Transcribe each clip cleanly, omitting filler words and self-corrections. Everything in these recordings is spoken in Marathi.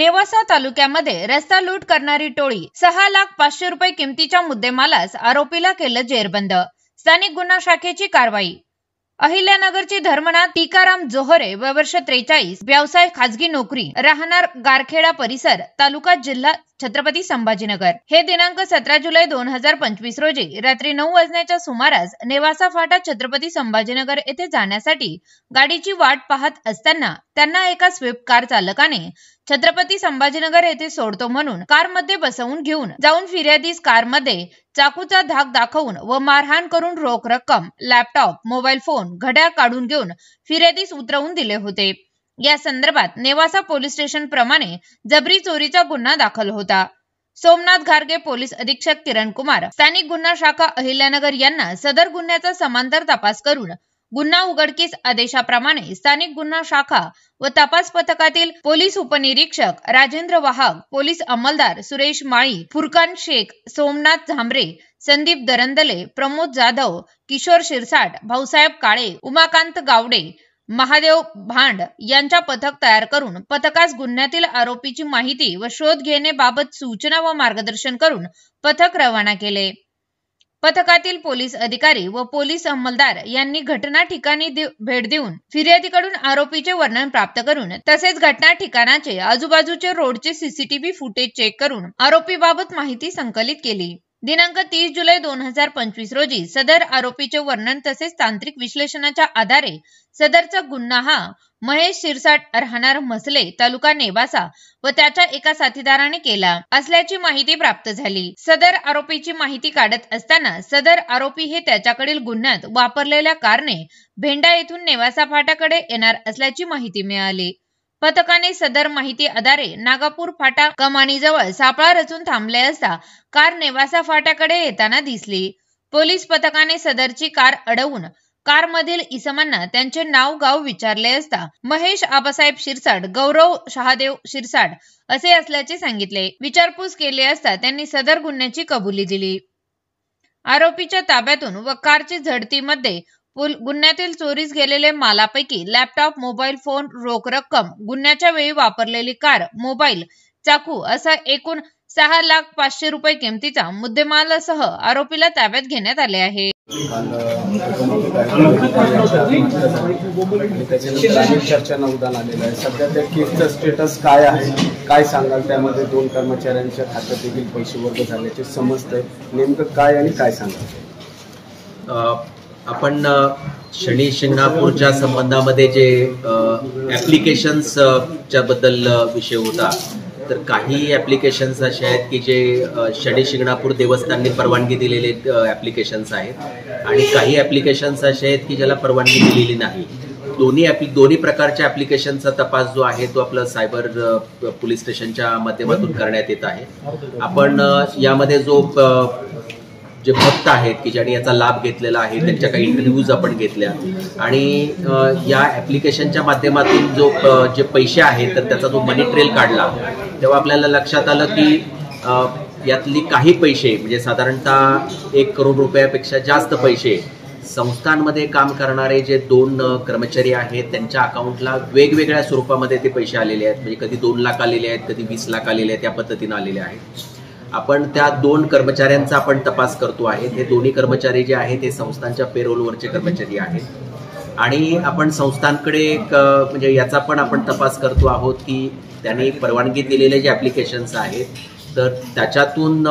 नेवासा तालुक्यामध्ये रस्ता लूट करणारी टोळी 6,05,000 रुपये किमतीच्या मुद्देमालास आरोपीला केलं जेरबंद। स्थानिक गुन्हा शाखेची कारवाई। अहिल्यानगरची धर्मनाथ टीकाराम जोहरे वर्ष 43, व्यवसाय खाजगी नोकरी, राहणार गारखेडा परिसर, तालुका जिल्हा छत्रपती संभाजीनगर। हे दिनांक 17 जुलै 2025 रोजी रात्री 9 वाजण्याच्या सुमारास नेवासा फाटा छत्रपती संभाजीनगर येथे जाण्यासाठी गाडीची वाट पाहत असताना त्यांना एका स्विफ्ट कार चालकाने छत्रपती संभाजीनगर येथे सोडतो म्हणून कारमध्ये बसवून घेऊन जाऊन फिर्यादीस कारमध्ये चाकूचा धाक दाखवून व मारहाण करून रोख रक्कम, लॅपटॉप, मोबाईल फोन, घड्याळ काढून घेऊन फिर्यादीस उतरवून दिले होते। या संदर्भात नेवासा पोलीस स्टेशन प्रमाणे जबरी चोरीचा गुन्हा दाखल होता। सोमनाथ घारगे पोलीस अधीक्षक किरण कुमार, स्थानिक गुन्हा शाखा अहिल्यानगर यांना सदर गुन्ह्याचा समांतर तपास करून गुन्हा उघडकीस आदेशाप्रमाणे स्थानिक गुन्हा शाखा व तपास पथकातील पोलीस उपनिरीक्षक राजेंद्र वाहक, पोलीस अंमलदार सुरेश माळी, फुरकान शेख, सोमनाथ झांबरे, संदीप दरंदले, प्रमोद जाधव, किशोर शिरसाट, भाऊसाहेब काळे, उमाकांत गावडे, महादेव भांड यांच्या पथक तयार करून पथकास गुन्ह्यातील आरोपीची माहिती व शोध घेण्याबाबत सूचना व मार्गदर्शन करून पथक रवाना केले। पथकातील पोलीस अधिकारी व पोलीस अंमलदार यांनी घटना ठिकाणी भेट देऊन फिर्यादीकडून आरोपीचे वर्णन प्राप्त करून तसेच घटना ठिकाणाचे आजूबाजूचे रोडचे सीसीटीव्ही फुटेज चेक करून आरोपीबाबत माहिती संकलित केली। दिनांक 30 जुलै 2025 रोजी सदर आरोपीचे वर्णन तसेच तांत्रिक विश्लेषणाच्या आधारे सदरचा गुन्हा हा महेश शिरसाट राहणार मसले, तालुका नेवासा व त्याच्या एका साथीदाराने केला असल्याची माहिती प्राप्त झाली। सदर आरोपीची माहिती काढत असताना सदर आरोपी हे त्याच्याकडील गुन्ह्यात वापरलेल्या कारने भेंडा येथून नेवासा फाटाकडे येणार असल्याची माहिती मिळाली। पथकाने सदर माहिती आधारे नागापूर फाटा कमानीजवळ सापळा रचून थांबले असता कार नेवासा फाट्याकडे येताना दिसली। पोलीस पथकाने सदरची कार अडवून कारमधील इसमांना त्यांचे नाव गाव विचारले असता महेश आबासाहेब शिरसाट, गौरव शहादेव शिरसाट असे असल्याचे सांगितले। विचारपूस केली असता त्यांनी सदर गुन्ह्याची कबुली दिली। आरोपीच्या ताब्यातून व कारची झडतीमध्ये गुन्ह्यातील चोरीस गेलेले मालापैकी लॅपटॉप, मोबाईल फोन, रोख रक्कम, गुन्ह्याच्या वेळी वापरलेली कार, मोबाईल, चाकू असा एकूण 6,05,000 रुपये किमतीचा मुद्देमालासह आरोपीला ताब्यात घेण्यात आले आहे। चर्चा उदाहरण आलेलं आहे। सध्या त्या केसचं स्टेटस काय आहे, काय सांगाल? त्यामध्ये 2 कर्मचाऱ्यांच्या खात्यात देखील पैसे वर्ग झाल्याचे समजतंय, नेमकं काय आणि काय सांगाल? आपण शनी शिंगणापूरच्या संबंधामध्ये जे ॲप्लिकेशन्सच्या बद्दल विषय होता, तर काही ॲप्लिकेशन्स असे आहेत की जे शनी शिंगणापूर देवस्थानने परवानगी दिलेले ॲप्लिकेशन्स आहेत आणि काही ॲप्लिकेशन्स असे आहेत की ज्याला परवानगी दिलेली नाही। दोन्ही प्रकारच्या ॲप्लिकेशनचा तपास जो आहे तो आपलं सायबर पोलीस स्टेशनच्या माध्यमातून करण्यात येत आहे। आपण यामध्ये जे भक्त आहेत की ज्यांनी याचा लाभ घेतलेला आहे त्यांच्या काही इंटरव्ह्यूज आपण घेतल्या आणि या ॲप्लिकेशनच्या माध्यमातून जे पैसे आहेत तर त्याचा जो मनी ट्रेल काढला तेव्हा आपल्याला लक्षात आलं की यातली काही पैसे म्हणजे साधारणतः 1 करोड रुपयापेक्षा जास्त पैसे संस्थांमध्ये काम करणारे जे 2 कर्मचारी आहेत त्यांच्या अकाउंटला वेगवेगळ्या स्वरूपामध्ये ते पैसे आलेले आहेत। म्हणजे कधी 2 लाख आलेले आहेत, कधी 20 लाख आलेले आहेत, या पद्धतीने आलेले आहेत। आपण त्या 2 कर्मचाऱ्यांचा आपण तपास करतो आहे। हे दोन्ही कर्मचारी जे आहेत ते संस्थांच्या पेरोलवरचे कर्मचारी आहेत आणि आपण संस्थांकडे म्हणजे याचा पण आपण तपास करतो आहोत की त्यांनी परवानगी दिलेले जे ॲप्लिकेशन्स आहेत तर त्याच्यातून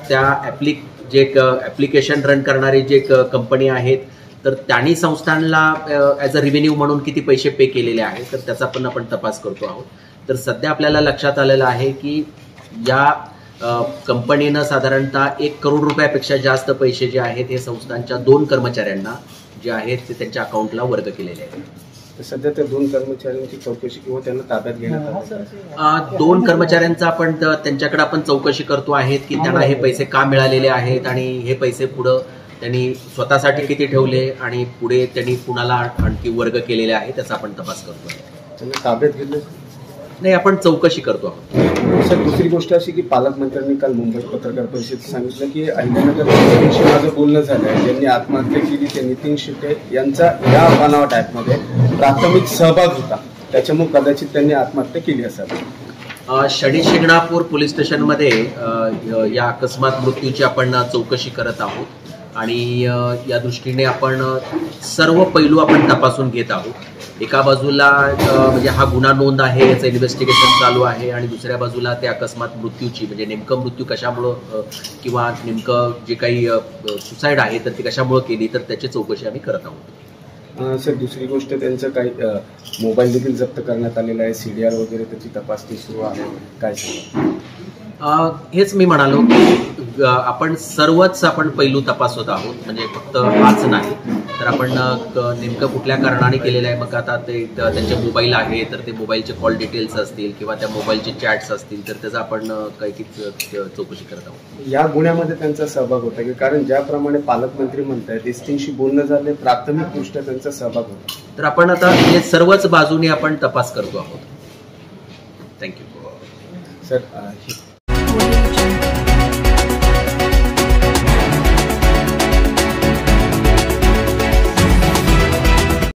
त्या ॲप्लिकेशन रन करणारे जे कंपनी आहेत तर त्यांनी संस्थांना ॲज अ रिव्हेन्यू म्हणून किती पैसे पे केलेले आहेत तर त्याचा पण आपण तपास करतो आहोत। तर सध्या आपल्याला लक्षात आलेलं आहे की या कंपनीनं साधारणतः 1 करोड रुपयापेक्षा जास्त पैसे जे आहेत हे संस्थांच्या 2 कर्मचाऱ्यांना जे आहेत ते त्यांच्या अकाउंटला वर्ग केलेले आहेत। सध्या त्या 2 कर्मचाऱ्यांची चौकशी किंवा त्यांना ताब्यात घेण्यात आलं? 2 कर्मचाऱ्यांचा आपण त्यांच्याकडे आपण चौकशी करतो आहेत की त्यांना हे पैसे का मिळालेले आहेत आणि हे पैसे पुढं त्यांनी स्वतःसाठी किती ठेवले आणि पुढे त्यांनी कुणाला आणखी वर्ग केलेले आहे त्याचा आपण तपास करतो आहे। त्यांना ताब्यात घेतलं नाही, आपण चौकशी करतो आहोत। सर, दुसरी गोष्ट अशी की पालकमंत्र्यांनी काल मुंबईत पत्रकार परिषदेत सांगितलं की अहिल्यानगरशी माझं बोलणं झालं आहे, ज्यांनी आत्महत्या केली ते नितीन शिटे यांचा या बनावट ॲपमध्ये प्राथमिक सहभाग होता, त्याच्यामुळे कदाचित त्यांनी आत्महत्या केली असावी। शनी शिंगणापूर पोलीस स्टेशनमध्ये या अकस्मात मृत्यूची आपण चौकशी करत आहोत आणि या दृष्टीने आपण सर्व पैलू आपण तपासून घेत आहोत. एका बाजूला म्हणजे हा गुन्हा नोंद आहे, याचं इन्व्हेस्टिगेशन चालू आहे आणि दुसऱ्या बाजूला त्या अकस्मात मृत्यूची म्हणजे नेमकं मृत्यू कशामुळं किंवा नेमकं जे काही सुसाईड आहे तर ती कशामुळं केली तर त्याची चौकशी आम्ही करत आहोत. सर, दुसरी गोष्ट त्यांचं काही मोबाईल देखील जप्त करण्यात आलेला आहे, CDR वगैरे त्याची तपासणी सुरू आहे, काय सांगा? हेच मी म्हणालो की आपण सर्वच आपण पैलू तपासत आहोत, म्हणजे फक्त हाच नाही तर आपण नेमकं कुठल्या कारणाने केलेलं आहे. मग आता ते त्यांचे मोबाईल आहे तर ते मोबाईलचे कॉल डिटेल्स असतील किंवा त्या मोबाईलचे चॅट्स असतील तर त्याचा आपण काही चौकशी करत आहोत. या गुन्ह्यामध्ये त्यांचा सहभाग होता की कारण ज्याप्रमाणे पालकमंत्री म्हणतायत एसटींशी बोलणं झाले, प्राथमिकदृष्ट्या त्यांचा सहभाग होता, तर आपण आता हे सर्वच बाजूने आपण तपास करतो आहोत. Thank you sir.